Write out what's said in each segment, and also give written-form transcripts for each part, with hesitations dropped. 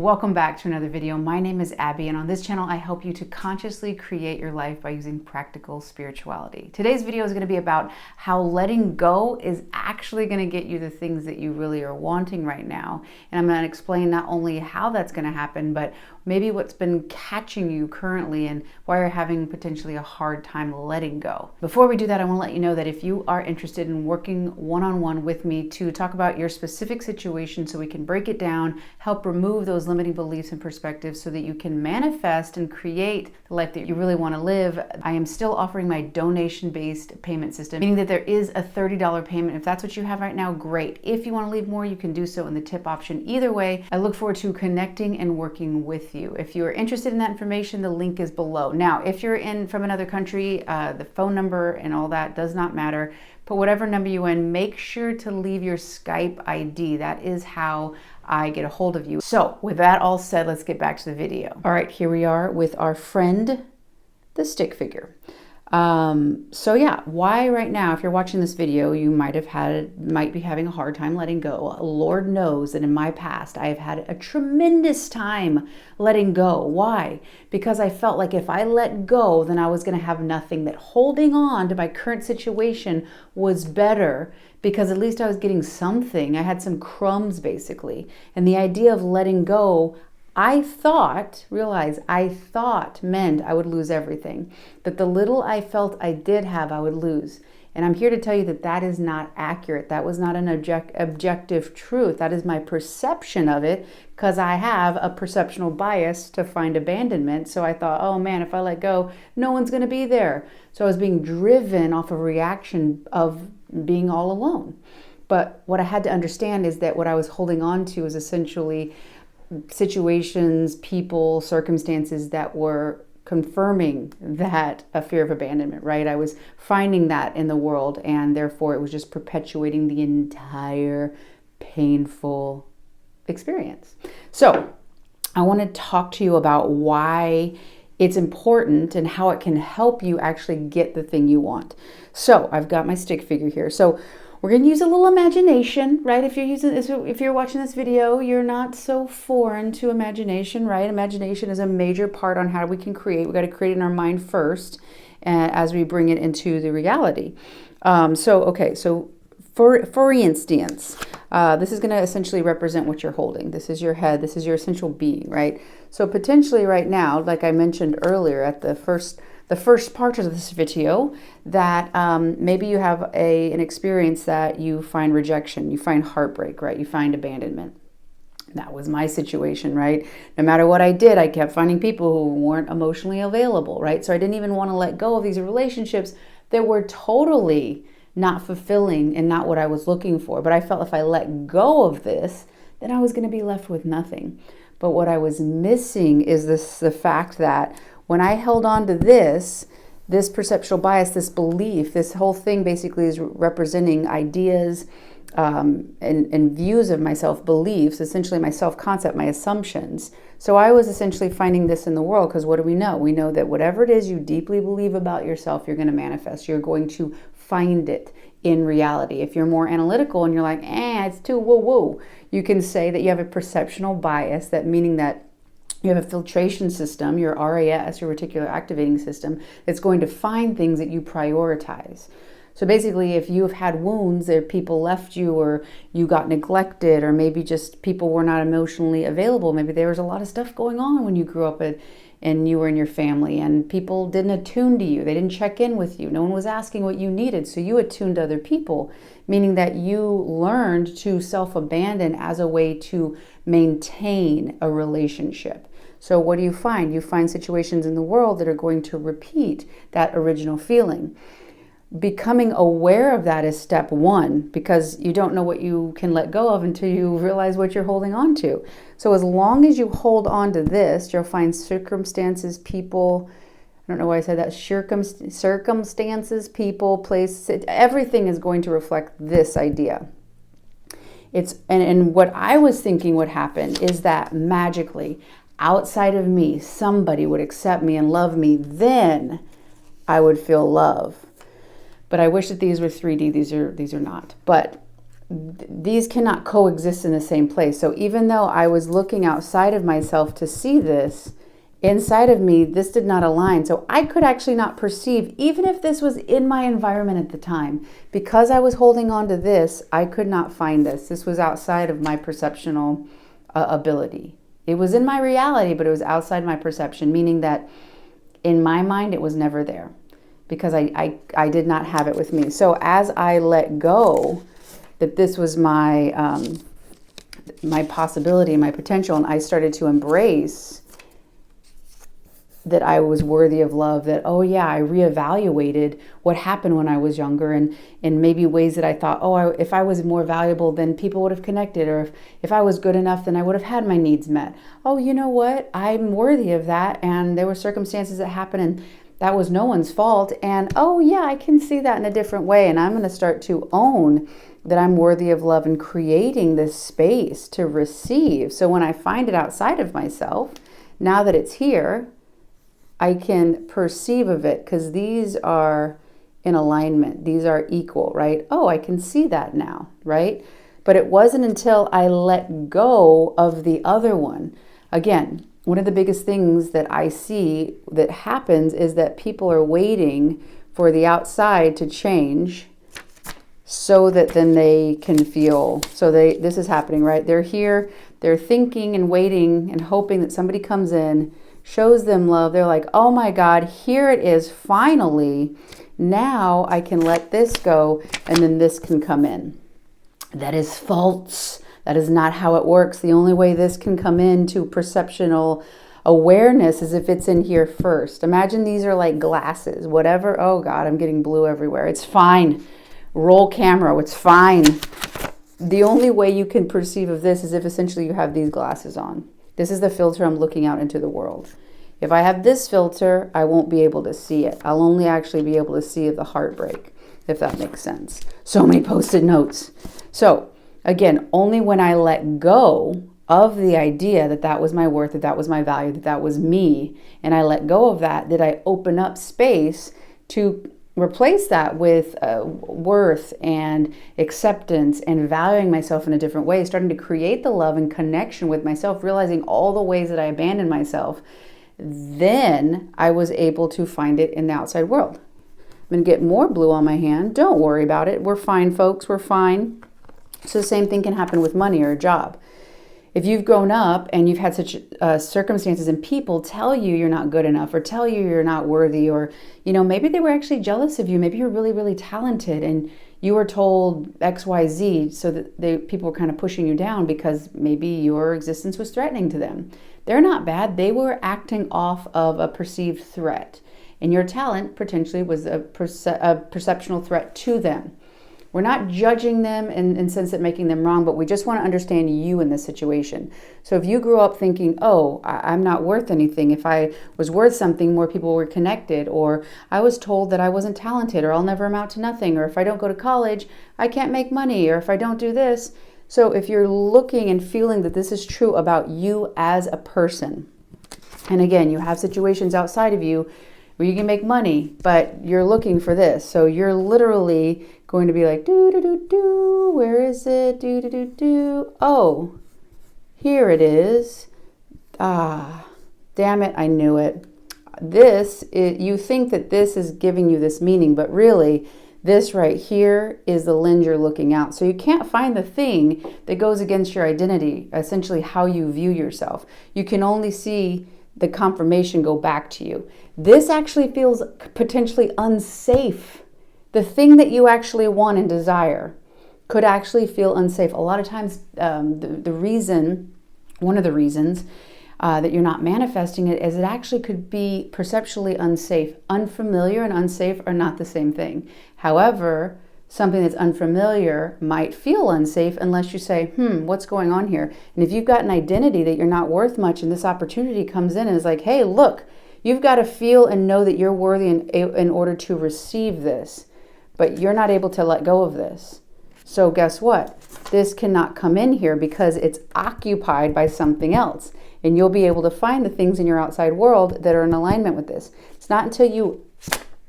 Welcome back to another video. My name is Abby, and on this channel I help you to consciously create your life by using practical spirituality. Today's video is going to be about how letting go is actually going to get you the things that you really are wanting right now. And I'm going to explain not only how that's going to happen, but maybe what's been catching you currently and why you're having potentially a hard time letting go. Before we do that, I want to let you know that if you are interested in working one-on-one with me to talk about your specific situation so we can break it down, help remove those limiting beliefs and perspectives so that you can manifest and create the life that you really want to live, I am still offering my donation-based payment system, meaning that there is a $30 payment. If that's what you have right now, great. If you want to leave more, you can do so in the tip option. Either way, I look forward to connecting and working with you. If you are interested in that information, the link is below. Now, if you're in from another country, the phone number and all that does not matter. Put whatever number you in, make sure to leave your Skype ID. That is how I get a hold of you. So with that all said, let's get back to the video. All right, here we are with our friend, the stick figure. So yeah, why right now, if you're watching this video, you might be having a hard time letting go. Lord knows that in my past, I have had a tremendous time letting go. Why? Because I felt like if I let go, then I was going to have nothing, that holding on to my current situation was better because at least I was getting something. I had some crumbs basically. And the idea of letting go, I thought meant I would lose everything. That the little I felt I did have, I would lose. And I'm here to tell you that that is not accurate. That was not an objective truth. That is my perception of it, because I have a perceptional bias to find abandonment. So I thought, oh man, if I let go, no one's going to be there. So I was being driven off a reaction of being all alone. But what I had to understand is that what I was holding on to was essentially situations, people, circumstances that were confirming that a fear of abandonment, right? I was finding that in the world, and therefore it was just perpetuating the entire painful experience. So I want to talk to you about why it's important and how it can help you actually get the thing you want. So I've got my stick figure here. So we're going to use a little imagination, right? If you're watching this video, you're not so foreign to imagination, right? Imagination is a major part on how we can create. We got to create it in our mind first, as we bring it into the reality. So for instance, this is going to essentially represent what you're holding. This is your head. This is your essential being, right? So potentially right now, like I mentioned earlier at the first part of this video, that maybe you have an experience that you find rejection, you find heartbreak, right? You find abandonment. That was my situation, right? No matter what I did, I kept finding people who weren't emotionally available, right? So I didn't even want to let go of these relationships that were totally not fulfilling and not what I was looking for. But I felt if I let go of this, then I was going to be left with nothing. But what I was missing is the fact that when I held on to this perceptual bias, this belief, this whole thing basically is representing ideas and views of myself, beliefs, essentially my self-concept, my assumptions. So I was essentially finding this in the world, because what do we know? We know that whatever it is you deeply believe about yourself, you're going to manifest. You're going to find it in reality. If you're more analytical and you're like, it's too woo-woo, you can say that you have a perceptional bias, that meaning that you have a filtration system, your RAS, your reticular activating system, that's going to find things that you prioritize. So basically, if you've had wounds, that people left you, or you got neglected, or maybe just people were not emotionally available, maybe there was a lot of stuff going on when you grew up and you were in your family, and people didn't attune to you. They didn't check in with you. No one was asking what you needed, so you attuned to other people, meaning that you learned to self-abandon as a way to maintain a relationship. So what do you find? You find situations in the world that are going to repeat that original feeling. Becoming aware of that is step one, because you don't know what you can let go of until you realize what you're holding on to. So as long as you hold on to this, you'll find circumstances, people, I don't know why I said that, circumstances, people, places, everything is going to reflect this idea. And what I was thinking would happen is that magically, outside of me, somebody would accept me and love me, then I would feel love. But I wish that these were 3D. These are not. But these cannot coexist in the same place. So even though I was looking outside of myself to see this, inside of me, this did not align. So I could actually not perceive, even if this was in my environment at the time, because I was holding on to this, I could not find this. This was outside of my perceptional ability. It was in my reality, but it was outside my perception, meaning that in my mind, it was never there because I did not have it with me. So as I let go that this was my, my possibility, my potential, and I started to embrace that I was worthy of love, that, oh yeah, I reevaluated what happened when I was younger, and in maybe ways that I thought, oh, if I was more valuable, then people would have connected, or if I was good enough, then I would have had my needs met. Oh, you know what? I'm worthy of that, and there were circumstances that happened, and that was no one's fault, and oh yeah, I can see that in a different way, and I'm going to start to own that I'm worthy of love and creating this space to receive. So when I find it outside of myself, now that it's here, I can perceive of it because these are in alignment. These are equal, right? Oh, I can see that now, right? But it wasn't until I let go of the other one. Again, one of the biggest things that I see that happens is that people are waiting for the outside to change so that then they can feel. So this is happening, right? They're here, they're thinking and waiting and hoping that somebody comes in, shows them love. They're like, oh my God, here it is, finally. Now I can let this go and then this can come in. That is false. That is not how it works. The only way this can come into perceptional awareness is if it's in here first. Imagine these are like glasses, whatever. Oh God, I'm getting blue everywhere. It's fine. Roll camera, it's fine. The only way you can perceive of this is if essentially you have these glasses on. This is the filter I'm looking out into the world. If I have this filter, I won't be able to see it. I'll only actually be able to see the heartbreak, if that makes sense. So many post-it notes. So again, only when I let go of the idea that that was my worth, that that was my value, that that was me, and I let go of that, did I open up space to replace that with worth and acceptance and valuing myself in a different way, starting to create the love and connection with myself, realizing all the ways that I abandoned myself. Then I was able to find it in the outside world. I'm going to get more blue on my hand. Don't worry about it. We're fine, folks. We're fine. So the same thing can happen with money or a job. If you've grown up and you've had such circumstances and people tell you you're not good enough or tell you you're not worthy, or, you know, maybe they were actually jealous of you. Maybe you're really, really talented and you were told X, Y, Z, so that people were kind of pushing you down because maybe your existence was threatening to them. They're not bad. They were acting off of a perceived threat. And your talent potentially was a perceptional threat to them. We're not judging them in sense of making them wrong, but we just want to understand you in this situation. So if you grew up thinking, oh, I'm not worth anything. If I was worth something, more people were connected. Or I was told that I wasn't talented, or I'll never amount to nothing. Or if I don't go to college, I can't make money. Or if I don't do this. So if you're looking and feeling that this is true about you as a person, and again, you have situations outside of you where you can make money, but you're looking for this. So you're literally going to be like, do, where is it? Do. Oh, here it is. Ah, damn it, I knew it. You think that this is giving you this meaning, but really, this right here is the lens you're looking out. So you can't find the thing that goes against your identity, essentially how you view yourself. You can only see the confirmation go back to you. This actually feels potentially unsafe. The thing that you actually want and desire could actually feel unsafe. A lot of times, one of the reasons that you're not manifesting it is it actually could be perceptually unsafe. Unfamiliar and unsafe are not the same thing. However, something that's unfamiliar might feel unsafe unless you say, what's going on here? And if you've got an identity that you're not worth much and this opportunity comes in and is like, hey, look, you've got to feel and know that you're worthy in order to receive this, but you're not able to let go of this. So guess what? This cannot come in here because it's occupied by something else. And you'll be able to find the things in your outside world that are in alignment with this. It's not until you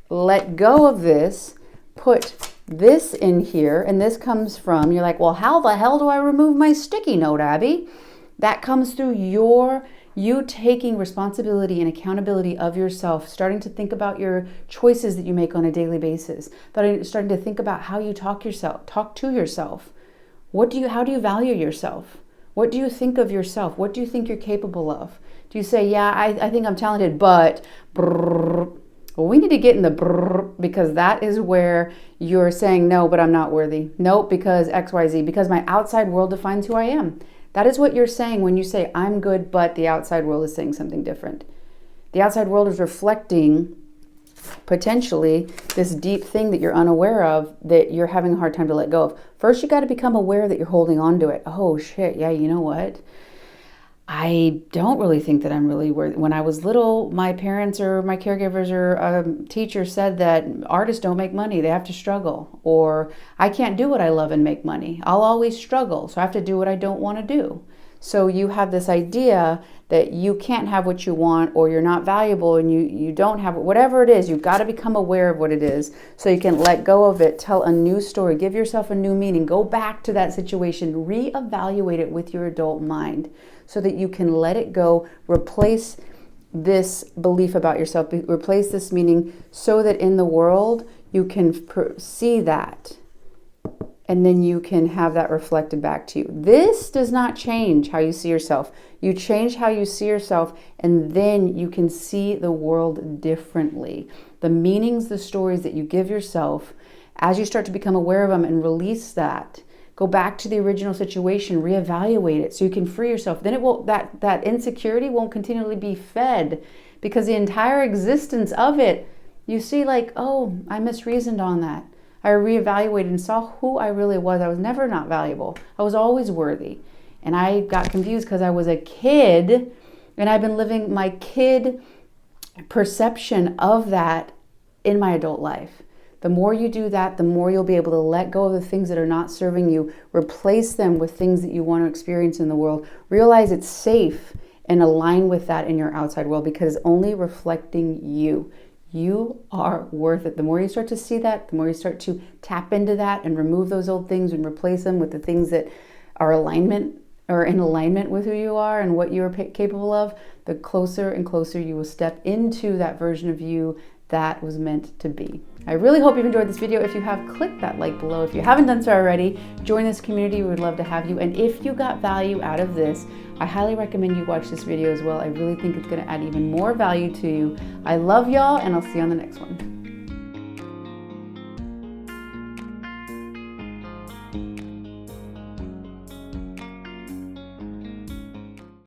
let go of this, put this in here, and this comes from, you're like, well, how the hell do I remove my sticky note, Abby? That comes through you taking responsibility and accountability of yourself, starting to think about your choices that you make on a daily basis, starting to think about how you talk to yourself. How do you value yourself? What do you think of yourself? What do you think you're capable of? Do you say, yeah, I think I'm talented, but brrr. Well, we need to get in the brrr, because that is where you're saying, no, but I'm not worthy. Nope, because XYZ, because my outside world defines who I am. That is what you're saying when you say, I'm good, but the outside world is saying something different. The outside world is reflecting potentially this deep thing that you're unaware of, that you're having a hard time to let go of. First, you got to become aware that you're holding on to it. Oh, shit. Yeah, you know what? I don't really think that I'm really worthy. When I was little, my parents or my caregivers or teachers said that artists don't make money. They have to struggle. Or I can't do what I love and make money. I'll always struggle. So I have to do what I don't want to do. So you have this idea that you can't have what you want, or you're not valuable, and you don't have whatever it is. You've got to become aware of what it is so you can let go of it, tell a new story, give yourself a new meaning, go back to that situation, reevaluate it with your adult mind so that you can let it go, replace this belief about yourself, replace this meaning so that in the world you can see that. And then you can have that reflected back to you. This does not change how you see yourself. You change how you see yourself, and then you can see the world differently. The meanings, the stories that you give yourself, as you start to become aware of them and release that, go back to the original situation, reevaluate it so you can free yourself. Then it won't, that insecurity won't continually be fed, because the entire existence of it, you see like, oh, I misreasoned on that. I reevaluated and saw who I really was. I was never not valuable. I was always worthy. And I got confused because I was a kid, and I've been living my kid perception of that in my adult life. The more you do that, the more you'll be able to let go of the things that are not serving you, replace them with things that you want to experience in the world. Realize it's safe and align with that in your outside world, because it's only reflecting you. You are worth it. The more you start to see that, the more you start to tap into that and remove those old things and replace them with the things that are in alignment with who you are and what you're capable of, the closer and closer you will step into that version of you that was meant to be. I really hope you've enjoyed this video. If you have, click that like below. If you haven't done so already, join this community. We would love to have you. And if you got value out of this, I highly recommend you watch this video as well. I really think it's going to add even more value to you. I love y'all, and I'll see you on the next one.